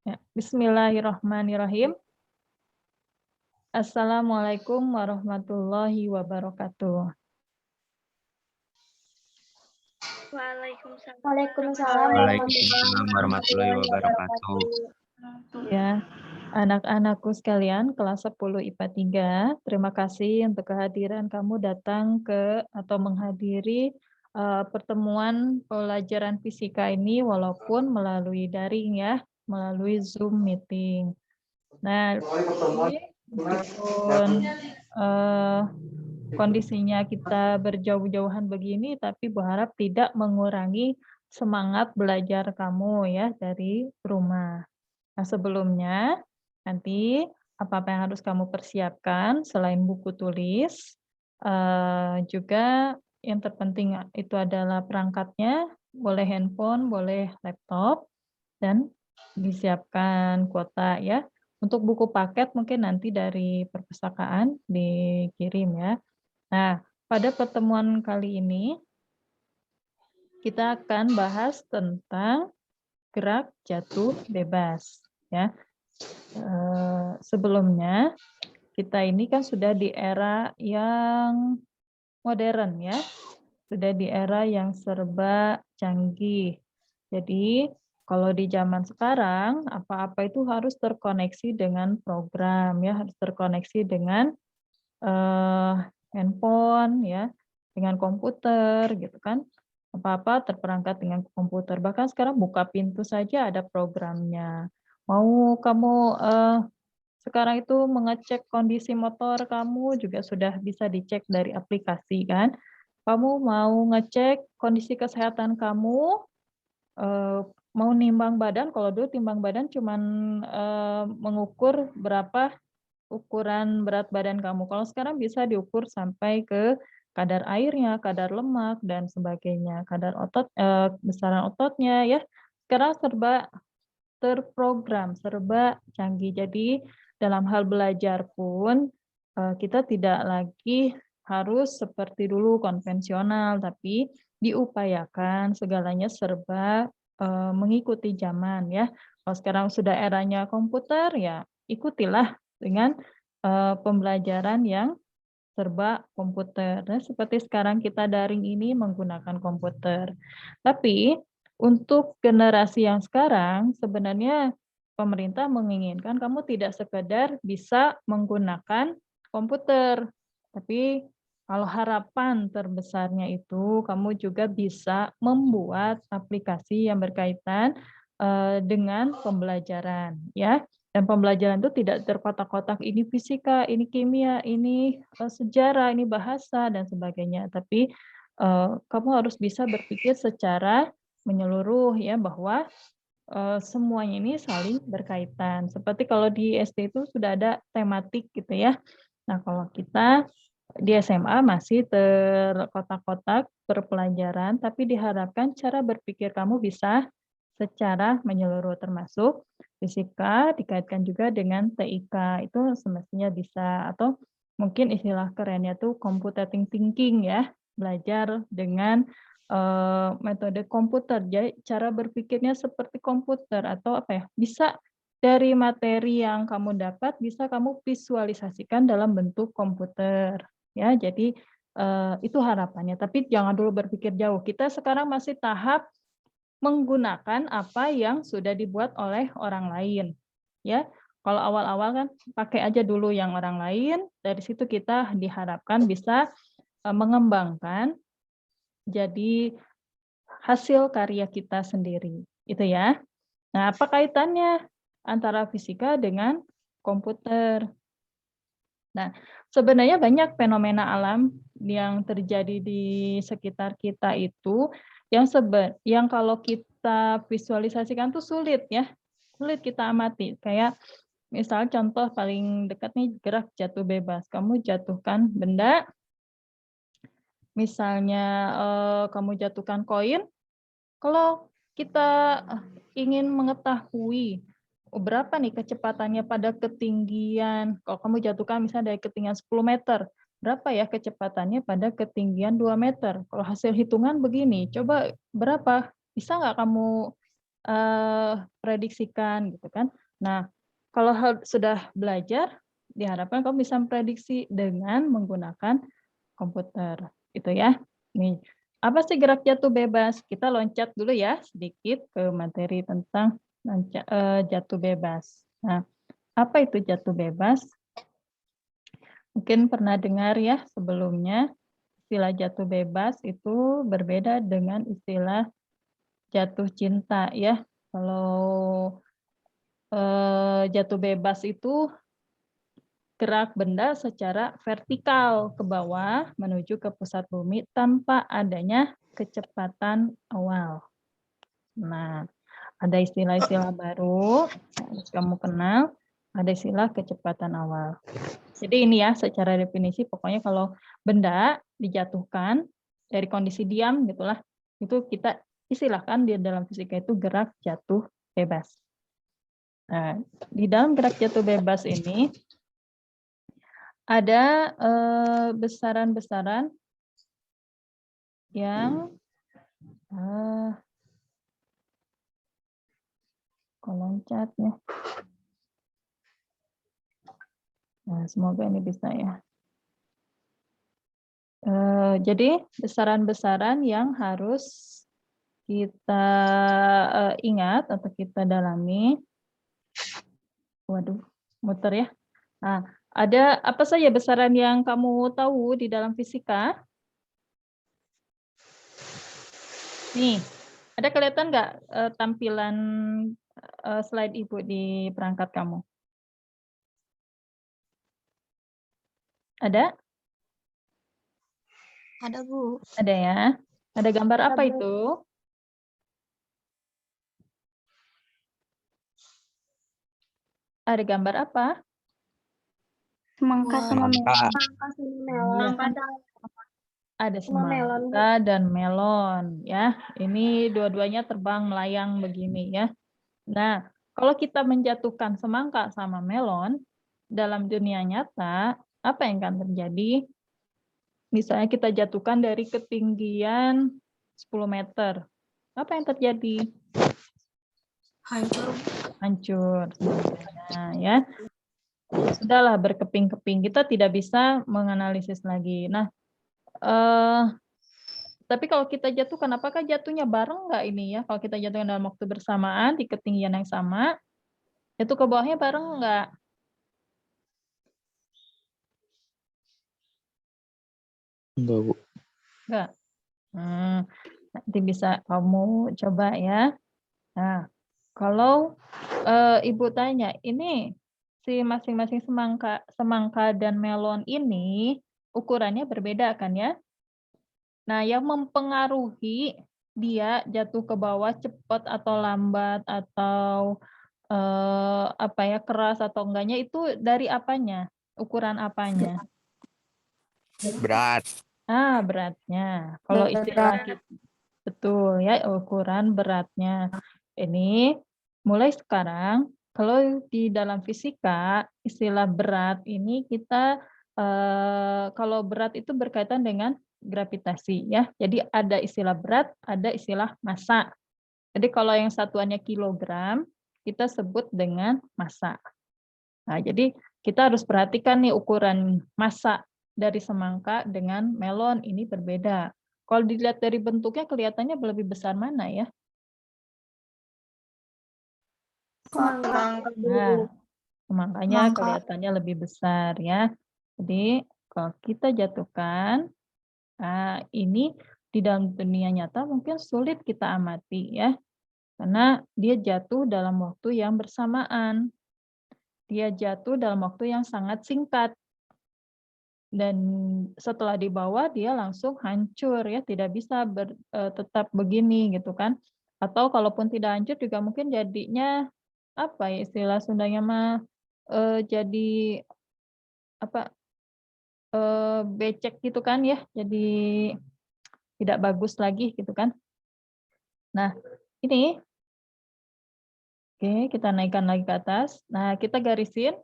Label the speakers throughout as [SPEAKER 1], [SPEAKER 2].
[SPEAKER 1] Ya, bismillahirrahmanirrahim. Assalamualaikum warahmatullahi wabarakatuh.
[SPEAKER 2] Waalaikumsalam
[SPEAKER 3] Waalaikumsalam
[SPEAKER 4] Waalaikumsalam warahmatullahi
[SPEAKER 3] warahmatullahi
[SPEAKER 4] wabarakatuh.
[SPEAKER 3] wabarakatuh.
[SPEAKER 1] Ya, anak-anakku sekalian, kelas 10 IPA 3, terima kasih untuk kehadiran kamu datang ke atau menghadiri pertemuan pelajaran fisika ini walaupun melalui daring ya, melalui Zoom meeting. Nah, meskipun kondisinya kita berjauh-jauhan begini, tapi berharap tidak mengurangi semangat belajar kamu ya dari rumah. Nah, sebelumnya nanti apa-apa yang harus kamu persiapkan selain buku tulis, juga yang terpenting itu adalah perangkatnya, boleh handphone, boleh laptop, dan disiapkan kuota ya. Untuk buku paket mungkin nanti dari perpustakaan dikirim ya. Nah, pada pertemuan kali ini kita akan bahas tentang gerak jatuh bebas ya. Sebelumnya kita ini kan sudah di era yang modern ya, sudah di era yang serba canggih. Jadi kalau di zaman sekarang apa-apa itu harus terkoneksi dengan program ya, harus terkoneksi dengan handphone ya, dengan komputer gitu kan. Apa-apa terperangkat dengan komputer. Bahkan sekarang buka pintu saja ada programnya. Mau kamu sekarang itu mengecek kondisi motor kamu juga sudah bisa dicek dari aplikasi kan. Kamu mau ngecek kondisi kesehatan kamu, mau nimbang badan, kalau dulu timbang badan cuman mengukur berapa ukuran berat badan kamu. Kalau sekarang bisa diukur sampai ke kadar airnya, kadar lemak, dan sebagainya, kadar otot, besaran ototnya ya. Sekarang serba terprogram, serba canggih. Jadi dalam hal belajar pun kita tidak lagi harus seperti dulu konvensional, tapi diupayakan segalanya serba mengikuti zaman ya. Kalau sekarang sudah eranya komputer ya ikutilah dengan pembelajaran yang serba komputer. Nah, seperti sekarang kita daring ini menggunakan komputer. Tapi untuk generasi yang sekarang sebenarnya pemerintah menginginkan kamu tidak sekedar bisa menggunakan komputer, tapi kalau harapan terbesarnya itu kamu juga bisa membuat aplikasi yang berkaitan dengan pembelajaran ya. Dan pembelajaran itu tidak terkotak-kotak, ini fisika, ini kimia, ini sejarah, ini bahasa, dan sebagainya. Tapi kamu harus bisa berpikir secara menyeluruh ya, bahwa semuanya ini saling berkaitan. Seperti kalau di SD itu sudah ada tematik gitu ya. Nah, kalau kita di SMA masih terkotak-kotak per pelajaran, tapi diharapkan cara berpikir kamu bisa secara menyeluruh, termasuk fisika dikaitkan juga dengan TIK, itu semestinya bisa, atau mungkin istilah kerennya tuh computing thinking ya, belajar dengan metode komputer. Jadi cara berpikirnya seperti komputer atau apa ya, bisa dari materi yang kamu dapat bisa kamu visualisasikan dalam bentuk komputer ya. Jadi itu harapannya, tapi jangan dulu berpikir jauh. Kita sekarang masih tahap menggunakan apa yang sudah dibuat oleh orang lain, ya. Kalau awal-awal kan pakai aja dulu yang orang lain, dari situ kita diharapkan bisa mengembangkan jadi hasil karya kita sendiri, itu ya. Nah, apa kaitannya antara fisika dengan komputer? Nah, sebenarnya banyak fenomena alam yang terjadi di sekitar kita itu yang kalau kita visualisasikan tuh sulit ya, sulit kita amati. Kayak misal contoh paling dekat nih gerak jatuh bebas. Kamu jatuhkan benda, misalnya kamu jatuhkan koin, kalau kita ingin mengetahui berapa nih kecepatannya pada ketinggian, kalau kamu jatuhkan misalnya dari ketinggian 10 meter, berapa ya kecepatannya pada ketinggian 2 meter? Kalau hasil hitungan begini, coba berapa? Bisa nggak kamu prediksikan gitu kan. Nah, kalau sudah belajar, diharapkan kamu bisa memprediksi dengan menggunakan komputer, gitu ya. Nih, apa sih gerak jatuh bebas? Kita loncat dulu ya sedikit ke materi tentang jatuh bebas. Nah, apa itu jatuh bebas? Mungkin pernah dengar ya sebelumnya, istilah jatuh bebas itu berbeda dengan istilah jatuh cinta ya. Kalau jatuh bebas itu gerak benda secara vertikal ke bawah menuju ke pusat bumi tanpa adanya kecepatan awal. Nah, ada istilah-istilah baru harus kamu kenal, ada istilah kecepatan awal. Jadi ini ya secara definisi pokoknya kalau benda dijatuhkan dari kondisi diam gitulah, itu kita istilahkan di dalam fisika itu gerak jatuh bebas. Nah, di dalam gerak jatuh bebas ini ada besaran-besaran yang kok loncat ya. Nah, semoga ini bisa ya. Jadi besaran-besaran yang harus kita ingat atau kita dalami. Waduh, muter ya. Nah, ada apa saja besaran yang kamu tahu di dalam fisika? Nih, ada kelihatan nggak tampilan slide Ibu di perangkat kamu? Ada?
[SPEAKER 2] Ada, Bu.
[SPEAKER 1] Ada ya. Ada gambar apa
[SPEAKER 2] Bu.
[SPEAKER 1] itu? Ada gambar apa?
[SPEAKER 2] Semangka sama melon.
[SPEAKER 1] Ada
[SPEAKER 2] Sama melon, Bu.
[SPEAKER 1] semangka dan melon ya. Ini dua-duanya terbang melayang begini ya. Nah, kalau kita menjatuhkan semangka sama melon dalam dunia nyata, apa yang akan terjadi? Misalnya kita jatuhkan dari ketinggian 10 meter. Apa yang terjadi?
[SPEAKER 2] Hancur.
[SPEAKER 1] Hancur semuanya ya. Sudahlah berkeping-keping, kita tidak bisa menganalisis lagi. Nah, tapi kalau kita jatuhkan, apakah jatuhnya bareng nggak ini ya? Kalau kita jatuhkan dalam waktu bersamaan di ketinggian yang sama, jatuh ke bawahnya bareng nggak?
[SPEAKER 3] Enggak, Bu.
[SPEAKER 1] Nggak. Nanti bisa kamu coba ya. Nah, kalau Ibu tanya, ini si masing-masing semangka dan melon ini ukurannya berbeda kan ya? Nah, yang mempengaruhi dia jatuh ke bawah cepat atau lambat atau apa ya, keras atau enggaknya itu dari apanya? Ukuran apanya?
[SPEAKER 3] Berat.
[SPEAKER 1] Beratnya. Kalau istilah betul ya, ukuran beratnya. Ini mulai sekarang kalau di dalam fisika istilah berat ini kita kalau berat itu berkaitan dengan gravitasi ya. Jadi ada istilah berat, ada istilah massa. Jadi kalau yang satuannya kilogram, kita sebut dengan massa. Nah, jadi kita harus perhatikan nih ukuran massa dari semangka dengan melon ini berbeda. Kalau dilihat dari bentuknya kelihatannya lebih besar mana ya?
[SPEAKER 2] Semangka.
[SPEAKER 1] Nah, semangkanya
[SPEAKER 2] Semangka.
[SPEAKER 1] kelihatannya lebih besar ya. Jadi kalau kita jatuhkan, ini di dalam dunia nyata mungkin sulit kita amati ya, karena dia jatuh dalam waktu yang bersamaan. Dia jatuh dalam waktu yang sangat singkat. Dan setelah dibawa dia langsung hancur ya, tidak bisa tetap begini gitu kan. Atau kalaupun tidak hancur juga mungkin jadinya apa ya istilah Sundanya mah jadi apa becek gitu kan ya, jadi tidak bagus lagi gitu kan. Nah, ini oke, kita naikkan lagi ke atas. Nah, kita garisin.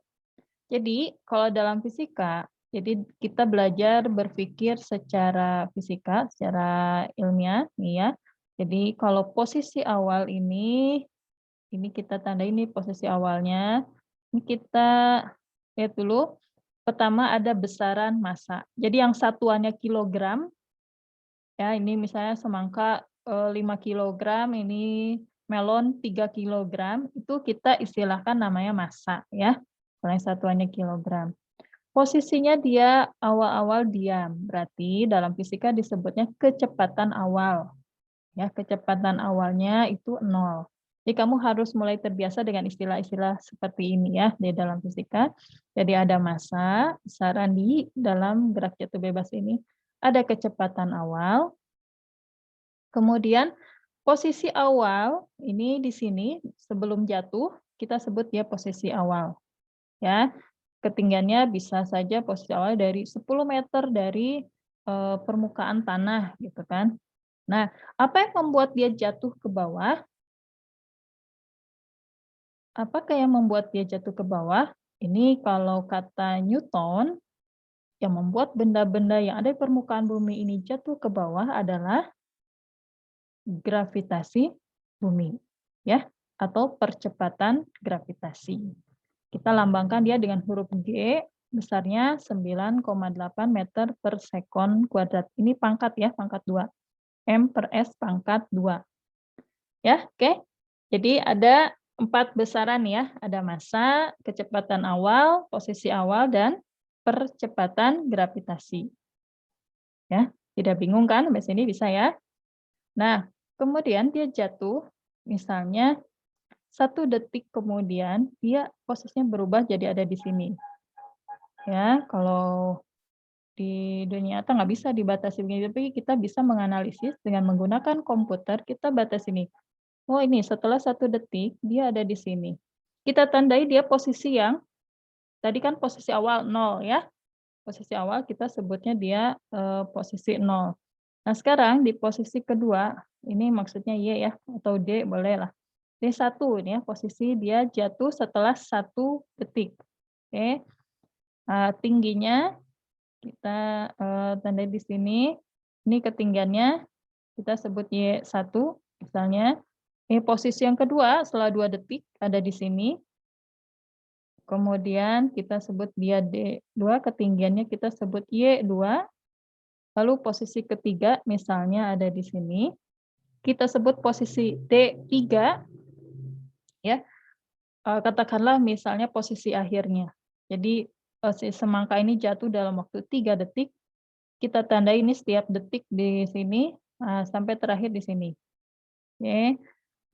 [SPEAKER 1] Jadi, kalau dalam fisika, jadi kita belajar berpikir secara fisika, secara ilmiah nih ya. Jadi, kalau posisi awal ini Ini kita tandai ini posisi awalnya. Ini kita lihat dulu. Pertama ada besaran massa. Jadi yang satuannya kilogram, ya ini misalnya semangka 5 kilogram, ini melon 3 kilogram, itu kita istilahkan namanya massa ya. Kalau yang satuannya kilogram. Posisinya dia awal-awal diam, berarti dalam fisika disebutnya kecepatan awal. Ya, kecepatan awalnya itu 0. Jadi kamu harus mulai terbiasa dengan istilah-istilah seperti ini ya di dalam fisika. Jadi ada massa, besaran di dalam gerak jatuh bebas ini, ada kecepatan awal. Kemudian posisi awal ini di sini sebelum jatuh kita sebut dia posisi awal. Ya. Ketinggiannya bisa saja posisi awal dari 10 meter dari permukaan tanah gitu kan. Nah, apa yang membuat dia jatuh ke bawah? Apakah yang membuat dia jatuh ke bawah? Ini kalau kata Newton, yang membuat benda-benda yang ada di permukaan bumi ini jatuh ke bawah adalah gravitasi bumi, ya, atau percepatan gravitasi. Kita lambangkan dia dengan huruf G, besarnya 9,8 meter per sekon kuadrat. Ini pangkat ya, pangkat 2. M per S pangkat 2. Ya, oke. Jadi ada 4 besaran ya, ada massa, kecepatan awal, posisi awal, dan percepatan gravitasi. Ya, tidak bingung kan? Sampai sini bisa ya? Nah, kemudian dia jatuh, misalnya 1 detik kemudian dia posisinya berubah jadi ada di sini. Ya, kalau di dunia nyata nggak bisa dibatasi begini, tapi kita bisa menganalisis dengan menggunakan komputer, kita batasi ini. Oh ini setelah 1 detik dia ada di sini. Kita tandai dia posisi yang tadi kan posisi awal 0 ya. Posisi awal kita sebutnya dia posisi 0. Nah sekarang di posisi kedua, ini maksudnya Y ya, atau D boleh lah. D1 ini ya, posisi dia jatuh setelah 1 detik. Oke. Tingginya kita tandai di sini. Ini ketinggiannya kita sebut Y1 misalnya. Ini posisi yang kedua setelah 2 detik ada di sini. Kemudian kita sebut dia D2, ketinggiannya kita sebut Y2. Lalu posisi ketiga misalnya ada di sini. Kita sebut posisi D3 ya. Katakanlah misalnya posisi akhirnya. Jadi si semangka ini jatuh dalam waktu 3 detik. Kita tandai ini setiap detik di sini sampai terakhir di sini. Oke.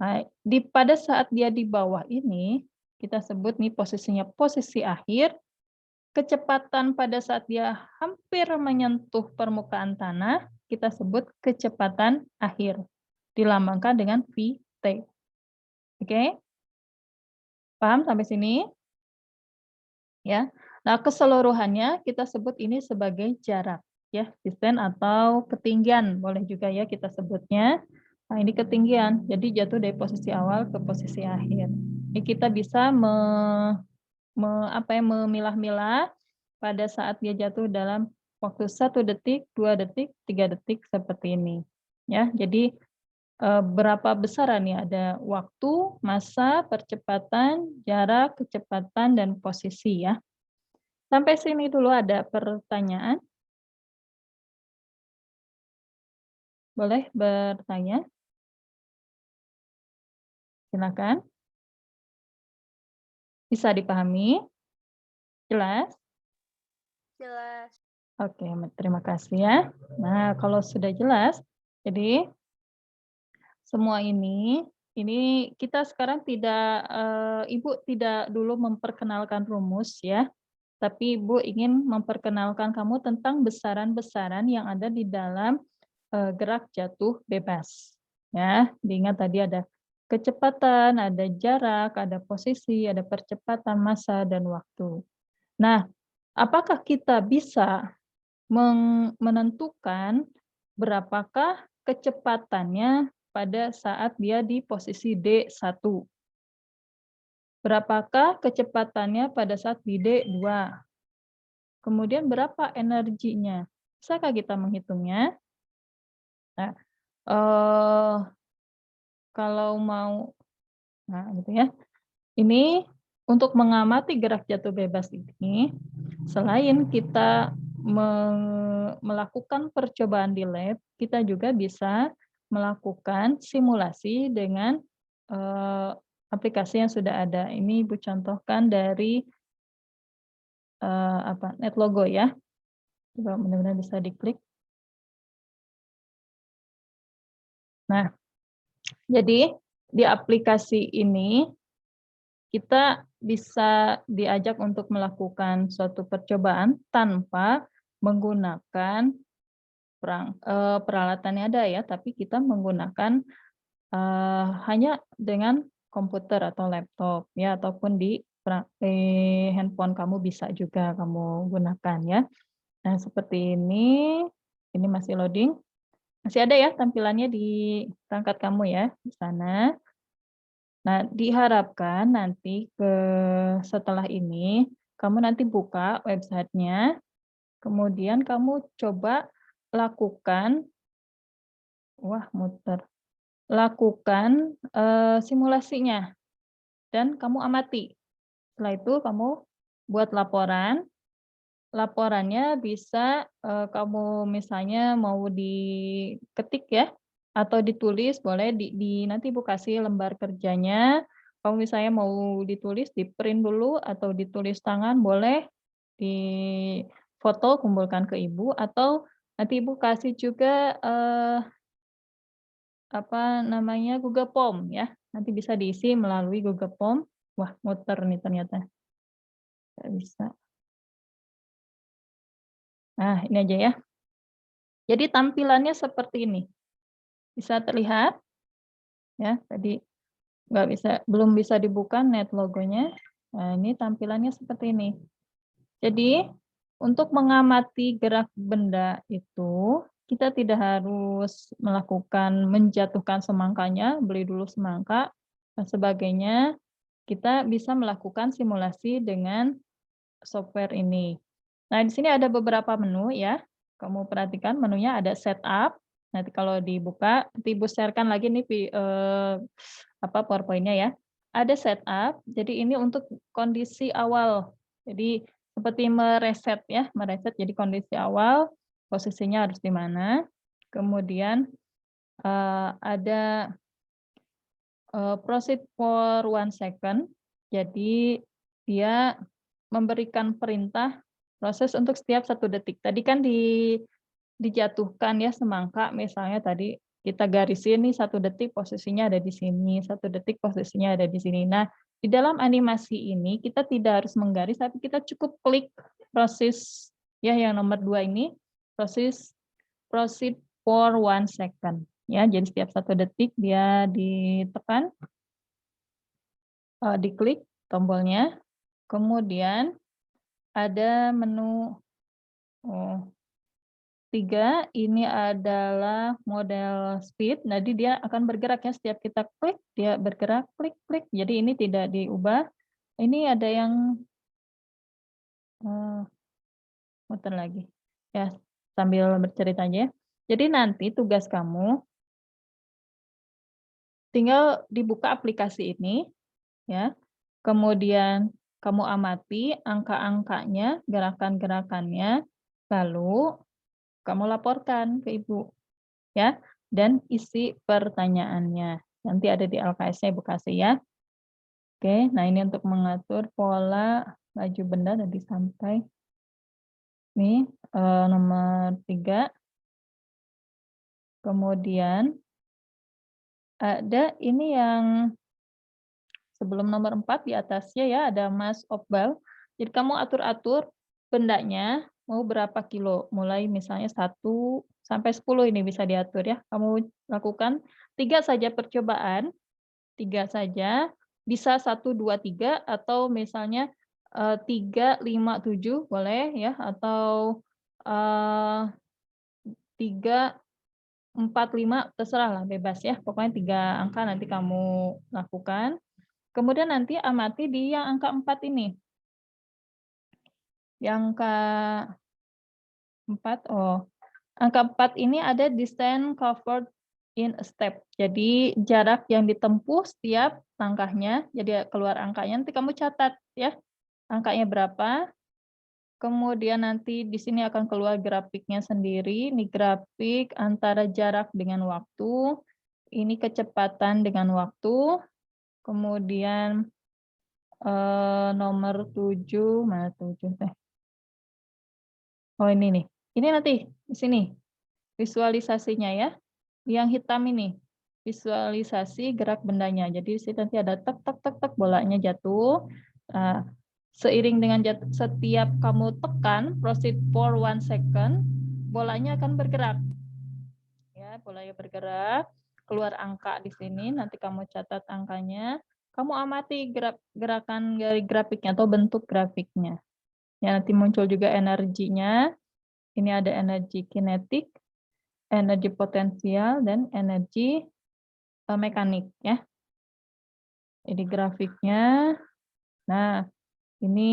[SPEAKER 1] Nah, pada saat dia di bawah ini, kita sebut nih posisinya posisi akhir, kecepatan pada saat dia hampir menyentuh permukaan tanah, kita sebut kecepatan akhir. Dilambangkan dengan VT. Oke? Paham sampai sini? Ya. Nah, keseluruhannya kita sebut ini sebagai jarak, ya, distance atau ketinggian, boleh juga ya kita sebutnya. Nah, ini ketinggian, jadi jatuh dari posisi awal ke posisi akhir. Ini kita bisa memilah-milah pada saat dia jatuh dalam waktu 1 detik, 2 detik, 3 detik seperti ini. Ya, jadi berapa besaran ya? Ada waktu, massa, percepatan, jarak, kecepatan, dan posisi ya. Sampai sini dulu ada pertanyaan? Boleh bertanya? Silakan. Bisa dipahami? Jelas?
[SPEAKER 2] Jelas.
[SPEAKER 1] Oke, terima kasih ya. Nah, kalau sudah jelas, jadi semua ini kita sekarang tidak, Ibu tidak dulu memperkenalkan rumus ya, tapi Ibu ingin memperkenalkan kamu tentang besaran-besaran yang ada di dalam gerak jatuh bebas. Ya, diingat tadi ada kecepatan, ada jarak, ada posisi, ada percepatan, massa, dan waktu. Nah, apakah kita bisa menentukan berapakah kecepatannya pada saat dia di posisi D1? Berapakah kecepatannya pada saat di D2? Kemudian berapa energinya? Bisakah kita menghitungnya? Nah, kalau mau Nah, gitu ya. Ini untuk mengamati gerak jatuh bebas ini, selain kita melakukan percobaan di lab, kita juga bisa melakukan simulasi dengan aplikasi yang sudah ada. Ini Ibu contohkan dari NetLogo ya. Coba mudah-mudahan bisa diklik. Nah, jadi di aplikasi ini kita bisa diajak untuk melakukan suatu percobaan tanpa menggunakan peralatan yang ada ya, tapi kita menggunakan hanya dengan komputer atau laptop ya, ataupun di handphone kamu bisa juga kamu gunakan ya. Nah, seperti ini masih loading. Masih ada ya tampilannya di perangkat kamu ya, di sana. Nah, diharapkan nanti setelah ini, kamu nanti buka websitenya, kemudian kamu coba lakukan lakukan, simulasinya dan kamu amati. Setelah itu kamu buat laporan. Laporannya bisa, kamu misalnya mau diketik ya, atau ditulis boleh nanti Ibu kasih lembar kerjanya, kamu misalnya mau ditulis, di-print dulu atau ditulis tangan boleh, difoto kumpulkan ke Ibu, atau nanti Ibu kasih juga, Google Form ya, nanti bisa diisi melalui Google Form. Wah, muter nih ternyata, nggak bisa. Nah, ini aja ya. Jadi tampilannya seperti ini. Bisa terlihat ya, tadi belum bisa dibuka NetLogo-nya. Nah, ini tampilannya seperti ini. Jadi, untuk mengamati gerak benda itu, kita tidak harus menjatuhkan semangkanya, beli dulu semangka dan sebagainya. Kita bisa melakukan simulasi dengan software ini. Nah, di sini ada beberapa menu ya. Kamu perhatikan menunya ada setup. Nanti kalau dibuka, nanti Ibu share-kan lagi nih PowerPoint-nya ya. Ada setup. Jadi ini untuk kondisi awal. Jadi seperti mereset ya, mereset jadi kondisi awal, posisinya harus di mana. Kemudian ada proceed for 1 second. Jadi dia memberikan perintah proses untuk setiap 1 detik. Tadi kan dijatuhkan ya semangka, misalnya tadi kita garisin nih 1 detik posisinya ada di sini, 1 detik posisinya ada di sini. Nah, di dalam animasi ini kita tidak harus menggaris, tapi kita cukup klik proses ya yang nomor 2 ini, proceed for 1 second. Ya, jadi setiap 1 detik dia ditekan, diklik tombolnya, kemudian ada menu 3, ini adalah model speed, jadi dia akan bergerak ya, setiap kita klik, dia bergerak, klik klik, jadi ini tidak diubah. Ini ada yang muter lagi, ya sambil bercerita aja ya. Jadi nanti tugas kamu tinggal dibuka aplikasi ini, ya, kemudian kamu amati angka-angkanya, gerakan-gerakannya, lalu kamu laporkan ke Ibu, ya, dan isi pertanyaannya. Nanti ada di LKS-nya Ibu kasih ya. Oke, nah ini untuk mengatur pola laju benda tadi sampai nih nomor 3. Kemudian ada ini yang sebelum nomor 4 di atasnya ya, ada mass of ball. Jadi kamu atur-atur bendanya mau berapa kilo, mulai misalnya 1 sampai 10 ini bisa diatur ya. Kamu lakukan 3 saja percobaan, 3 saja, bisa 1, 2, 3 atau misalnya 3, 5, 7 boleh ya, atau 3, 4, 5 terserahlah bebas ya. Pokoknya 3 angka nanti kamu lakukan. Kemudian nanti amati di yang angka 4 ini. Yang angka 4, angka 4 ini ada distance covered in a step. Jadi jarak yang ditempuh setiap langkahnya, jadi keluar angkanya nanti kamu catat ya. Angkanya berapa? Kemudian nanti di sini akan keluar grafiknya sendiri. Ini grafik antara jarak dengan waktu. Ini kecepatan dengan waktu. Kemudian nomor 7, mana 7 teh? Oh ini nih. Ini nanti di sini visualisasinya ya. Yang hitam ini visualisasi gerak bendanya. Jadi di sini nanti ada tek tek tek tek bolanya jatuh. Nah, seiring dengan setiap kamu tekan proceed for 1 second, bolanya akan bergerak. Ya, bolanya bergerak, keluar angka di sini, nanti kamu catat angkanya. Kamu amati gerakan dari grafiknya atau bentuk grafiknya. Ya, nanti muncul juga energinya. Ini ada energi kinetik, energi potensial, dan energi mekanik ya. Jadi grafiknya. Nah, ini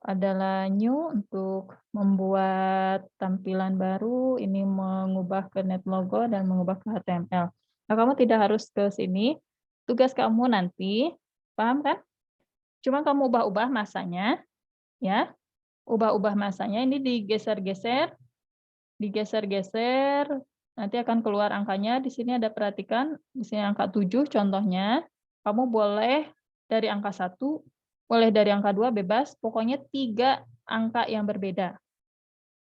[SPEAKER 1] adalah new untuk membuat tampilan baru, ini mengubah ke NetLogo dan mengubah ke HTML. Nah, kamu tidak harus ke sini. Tugas kamu nanti, paham kan? Cuma kamu ubah-ubah masanya, ya. Ubah-ubah masanya ini digeser-geser, digeser-geser, nanti akan keluar angkanya. Di sini ada perhatikan, di sini angka 7 contohnya. Kamu boleh dari angka 1, boleh dari angka 2, bebas. Pokoknya 3 angka yang berbeda.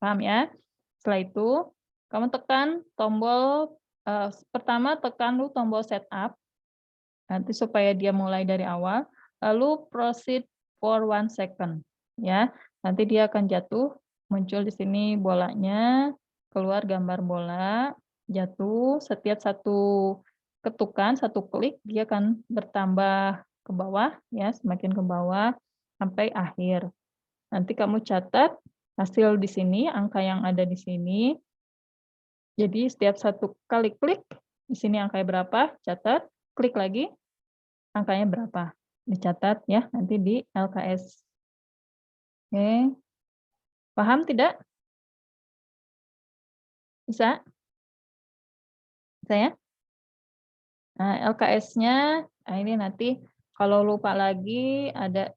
[SPEAKER 1] Paham ya? Setelah itu, kamu tekan tombol, pertama tekan dulu tombol setup, nanti supaya dia mulai dari awal. Lalu proceed for 1 second. Ya, nanti dia akan jatuh, muncul di sini bolanya, keluar gambar bola, jatuh, setiap satu ketukan, satu klik, dia akan bertambah ke bawah, ya, semakin ke bawah sampai akhir. Nanti kamu catat hasil di sini, angka yang ada di sini. Jadi setiap satu kali klik, di sini angkanya berapa, catat, klik lagi, angkanya berapa, dicatat ya, nanti di LKS. Oke, paham tidak? Bisa? Saya? Nah, LKS-nya, nah ini nanti kalau lupa lagi ada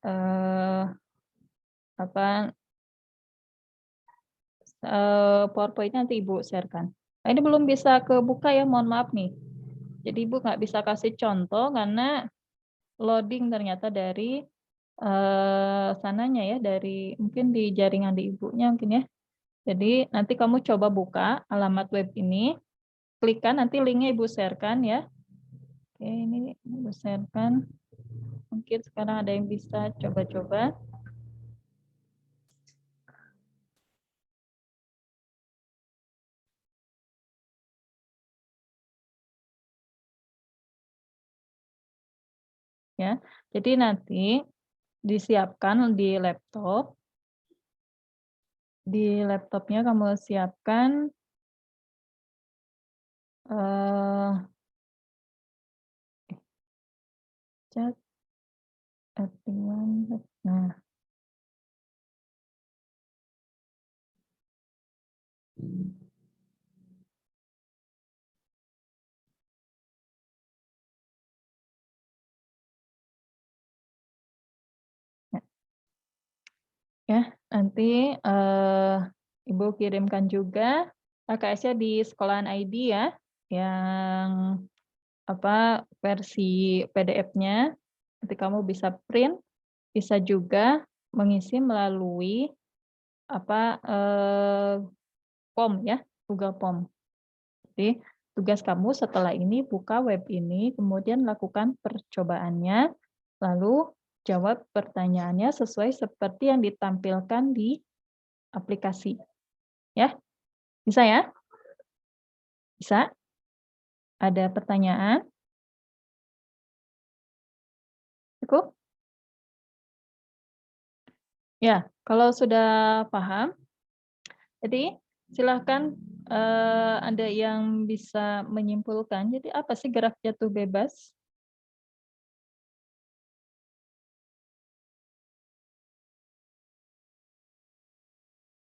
[SPEAKER 1] PowerPoint nanti Ibu sharekan. Nah, ini belum bisa kebuka ya, mohon maaf nih. Jadi Ibu nggak bisa kasih contoh karena loading ternyata dari sananya ya, dari mungkin di jaringan di Ibunya mungkin ya. Jadi nanti kamu coba buka alamat web ini, klikkan nanti linknya Ibu sharekan ya. Oke, ini Ibu sharekan. Mungkin sekarang ada yang bisa coba-coba. Ya, jadi nanti disiapkan di laptop. Di laptopnya kamu siapkan chat everyone. Nah, ya nanti Ibu kirimkan juga AKS-nya di sekolahan ID ya, yang versi PDF-nya. Nanti kamu bisa print, bisa juga mengisi melalui form ya, Google Form. Jadi tugas kamu setelah ini buka web ini, kemudian lakukan percobaannya, lalu jawab pertanyaannya sesuai seperti yang ditampilkan di aplikasi. Ya, bisa ya? Bisa? Ada pertanyaan? Cukup? Ya, kalau sudah paham, jadi silahkan ada yang bisa menyimpulkan. Jadi apa sih gerak jatuh bebas?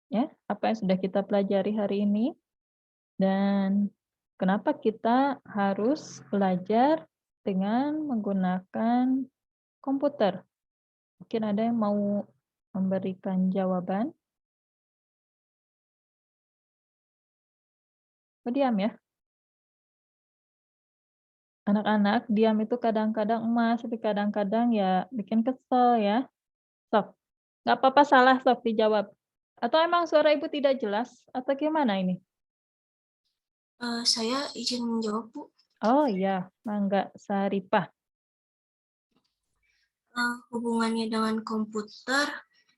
[SPEAKER 1] Ya, apa yang sudah kita pelajari hari ini? Dan kenapa kita harus belajar dengan menggunakan komputer? Mungkin ada yang mau memberikan jawaban? Oh, diam ya? Anak-anak diam itu kadang-kadang emas, tapi kadang-kadang ya bikin kesel ya. Sok, nggak apa-apa salah, sok dijawab. Atau emang suara ibu tidak jelas? Atau gimana ini?
[SPEAKER 5] Saya izin menjawab, Bu.
[SPEAKER 1] Oh iya, Mangga Saripah.
[SPEAKER 5] Hubungannya dengan komputer,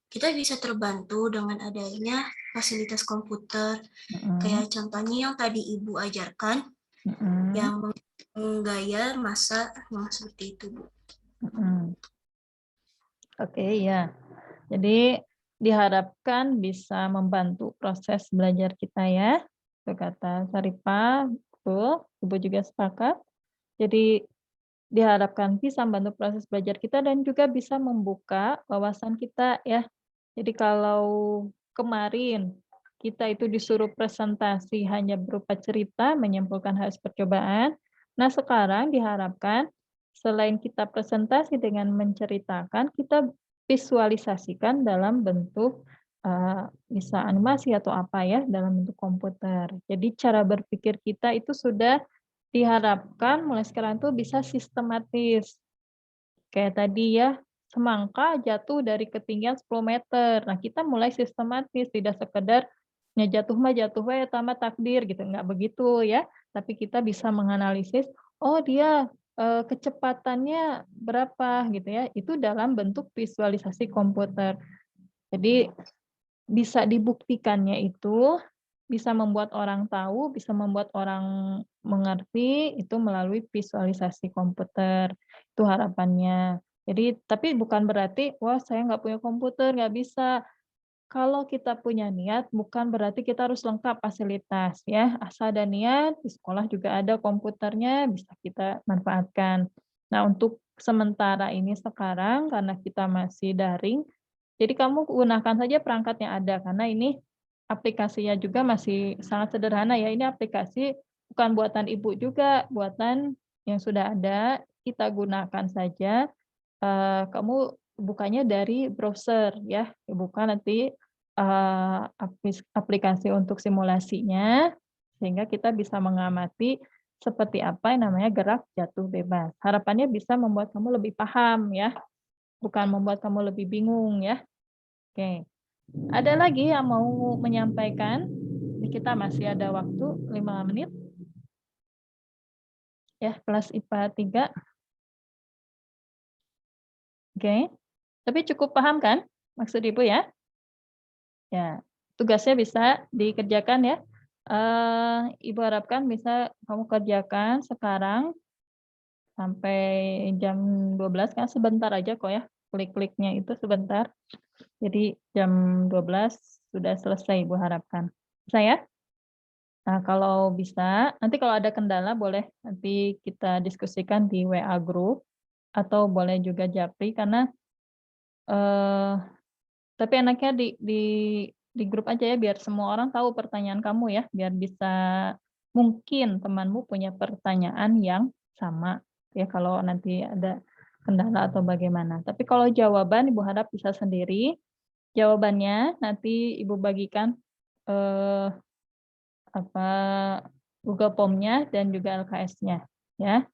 [SPEAKER 5] kita bisa terbantu dengan adanya fasilitas komputer. Kayak contohnya yang tadi Ibu ajarkan, yang menggaya masa yang seperti itu, Bu.
[SPEAKER 1] Oke, ya. Jadi diharapkan bisa membantu proses belajar kita ya. Itu kata Saripah, betul. Ibu juga sepakat. Jadi diharapkan bisa membantu proses belajar kita dan juga bisa membuka wawasan kita ya. Jadi kalau kemarin kita itu disuruh presentasi hanya berupa cerita menyimpulkan hasil percobaan. Nah, sekarang diharapkan selain kita presentasi dengan menceritakan, kita visualisasikan dalam bentuk bisa animasi atau apa ya dalam bentuk komputer. Jadi cara berpikir kita itu sudah diharapkan mulai sekarang tuh bisa sistematis. Kayak tadi ya, semangka jatuh dari ketinggian 10 meter. Nah, kita mulai sistematis, tidak sekedar jatuh mah jatuh we eta mah takdir gitu, enggak begitu ya. Tapi kita bisa menganalisis, oh dia kecepatannya berapa gitu ya. Itu dalam bentuk visualisasi komputer. Jadi bisa dibuktikannya itu bisa membuat orang tahu, bisa membuat orang mengerti itu melalui visualisasi komputer. Itu harapannya. Jadi tapi bukan berarti, wah saya nggak punya komputer, nggak bisa. Kalau kita punya niat, bukan berarti kita harus lengkap fasilitas ya. Asal ada niat, di sekolah juga ada komputernya, bisa kita manfaatkan. Nah, untuk sementara ini sekarang, karena kita masih daring, jadi kamu gunakan saja perangkat yang ada, karena ini aplikasinya juga masih sangat sederhana ya. Ini aplikasi bukan buatan Ibu juga, buatan yang sudah ada, kita gunakan saja. Kamu bukanya dari browser ya, buka nanti aplikasi untuk simulasinya, sehingga kita bisa mengamati seperti apa yang namanya gerak jatuh bebas. Harapannya bisa membuat kamu lebih paham ya, bukan membuat kamu lebih bingung ya. Oke. Ada lagi yang mau menyampaikan? Kita masih ada waktu 5 menit. Ya, kelas IPA 3. Oke. Tapi cukup paham kan maksud Ibu ya? Ya, tugasnya bisa dikerjakan ya. Ibu harapkan bisa kamu kerjakan sekarang sampai jam 12 kan sebentar aja kok ya. Klik-kliknya itu sebentar. Jadi jam 12 sudah selesai Ibu harapkan. Bisa ya? Nah, kalau bisa, nanti kalau ada kendala boleh nanti kita diskusikan di WA group atau boleh juga japri karena tapi enaknya di grup aja ya biar semua orang tahu pertanyaan kamu ya, biar bisa mungkin temanmu punya pertanyaan yang sama ya kalau nanti ada kendala atau bagaimana. Tapi kalau jawaban Ibu harap bisa sendiri. Jawabannya nanti Ibu bagikan eh, apa Google Form-nya dan juga LKS-nya ya.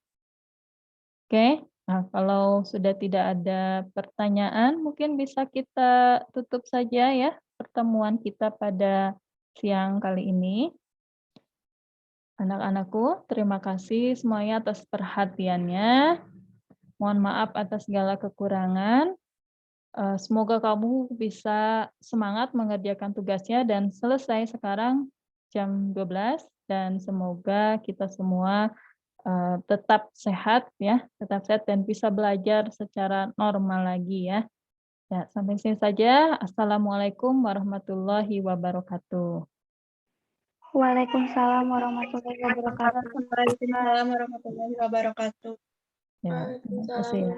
[SPEAKER 1] Oke. Nah, kalau sudah tidak ada pertanyaan, mungkin bisa kita tutup saja ya pertemuan kita pada siang kali ini. Anak-anakku, terima kasih semuanya atas perhatiannya. Mohon maaf atas segala kekurangan. Semoga kamu bisa semangat mengerjakan tugasnya dan selesai sekarang jam 12 dan semoga kita semua tetap sehat ya, tetap sehat dan bisa belajar secara normal lagi ya. Ya, sampai sini saja. Assalamualaikum warahmatullahi wabarakatuh.
[SPEAKER 2] Waalaikumsalam warahmatullahi wabarakatuh.
[SPEAKER 6] Waalaikumsalam warahmatullahi wabarakatuh.
[SPEAKER 1] Ya, terima kasih ya.